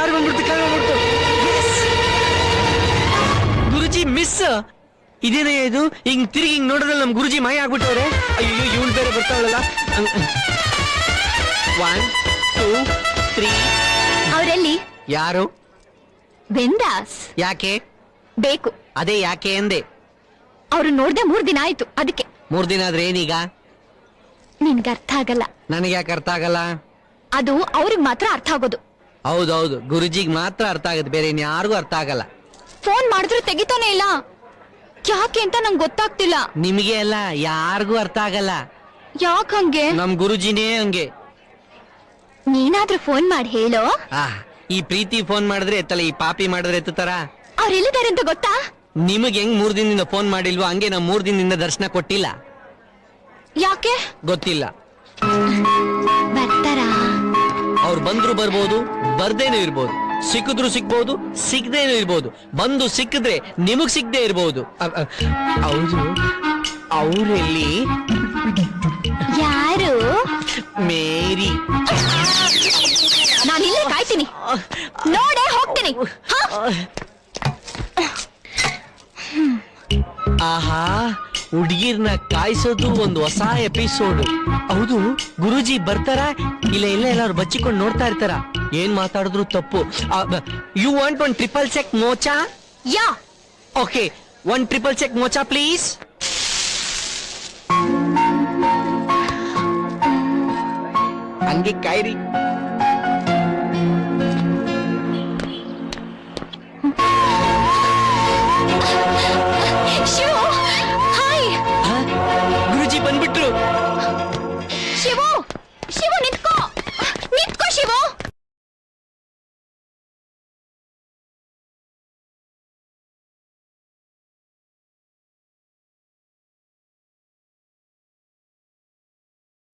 Car ಬಂದ್ಬಿಡ್ತು ಗುರುಜಿ miss. ಇದೇನೇ ಇದು? ಹಿಂಗ್ ತಿರುಗಿ ಹಿಂಗ್ ನೋಡಿದ್ರೆ ನಮ್ ಗುರುಜಿ ಮಾಯ ಆಗ್ಬಿಟ್ಟವ್ರೆ. ಅಯ್ಯೋ ಇವಳು ಬೇರೆ ಬರ್ತಾವಳಲ್ಲ. 1 2 3. ಅವರೆಲ್ಲಿ? ಯಾರು? ಬಿಂದಾಸ್. ಯಾಕೆ ಬೇಕು? ಅದೇ ಯಾಕೆ ಅಂದೆ. ಅವ್ರು ನೋಡ್ದೆ 3 ದಿನ ಆಯ್ತು, ಅದಕ್ಕೆ. 3 ದಿನ ಆದ್ರೆ ಏನೀಗ? ನಿನ್ಗೆ ಅರ್ಥ ಆಗಲ್ಲ. ನನಗೆ ಯಾಕೆ ಅರ್ಥ ಆಗಲ್ಲ? ಅದು ಅವ್ರಿಗೆ ಮಾತ್ರ ಅರ್ಥ ಆಗೋದು. ಹೌದೌದು, ಗುರುಜಿಗ್ ಮಾತ್ರ ಅರ್ಥ ಆಗುತ್ತೆ, ಬೇರೆ ಇನ್ಯಾರಿಗೂ ಅರ್ಥ ಆಗಲ್ಲ. ಫೋನ್ ಮಾಡಿದ್ರು ತೆಗಿತಾನೆ ಇಲ್ಲ, ಯಾಕೆ ಅಂತ ನಂಗೆ ಗೊತ್ತಾಗ್ತಿಲ್ಲ. ನಿಮಗೆ ಅಲ್ಲ, ಯಾರಿಗೂ ಅರ್ಥ ಆಗಲ್ಲ. ಯಾಕೆ ಹಂಗೆ? ನಮ್ ಗುರುಜಿನೇ ಹಂಗೆ. ನೀನಾದ್ರೂ ಫೋನ್ ಮಾಡಿ ಹೇಳೋ. ಈ ಪ್ರೀತಿ ಫೋನ್ ಮಾಡಿದ್ರೆ ಎತ್ತಲ್ಲ, ಈ ಪಾಪಿ ಮಾಡಿದ್ರೆ ಎತ್ತುತ್ತಾರ? ಅವ್ರು ಎಲ್ಲಿದ್ದಾರೆ ಅಂತ ಗೊತ್ತಾ? ನಿಮಗೆ ಹೆಂಗ್ 3 ದಿನದಿಂದ ಫೋನ್ ಮಾಡಿಲ್ವೋ ಹಂಗೆ ನಾ 3 ದಿನದಿಂದ ದರ್ಶನ ಕೊಟ್ಟಿಲ್ಲ. ಯಾಕೆ ಗೊತ್ತಿಲ್ಲ. ಬರ್ತಾರಾ? ಅವ್ರು ಬಂದ್ರು ಬರ್ಬೋದು, ಬರ್ದೇನೂ ಇರ್ಬೋದು, ಸಿಕ್ಕಿದ್ರು ಸಿಕ್ಬೋದು, ಸಿಕ್ಕದೇನೂ ಇರ್ಬೋದು. ಬಂದು ಸಿಕ್ಕಿದ್ರೆ ನಿಮಗ್ ಸಿಕ್ಕದೇ ಇರ್ಬೋದು. ಹೌದು, ಅವ್ರೆಲ್ಲಿ? ಯಾರು? ಮೇರಿ. ನಾನಿಲ್ಲೇ ಕಾಯ್ತೀನಿ, ನೋಡೇ ಹೋಗ್ತೀನಿ. ಆಹಾ, ಹುಡುಗಿರ್ನ ಕಾಯಿಸೋದು ಒಂದು ಹೊಸ ಎಪಿಸೋಡ್. ಹೌದು, ಗುರುಜಿ ಬರ್ತಾರ ಇಲ್ಲ ಎಲ್ಲಾರು ಬಚ್ಚಿಕೊಂಡು ನೋಡ್ತಾ ಇರ್ತಾರ? ಏನ್ ಮಾತಾಡಿದ್ರು ತಪ್ಪು. You want 1 triple check mocha? Yeah. Okay, 1 triple check mocha please. ಹಂಗೆ ಕಾಯ್ರಿ.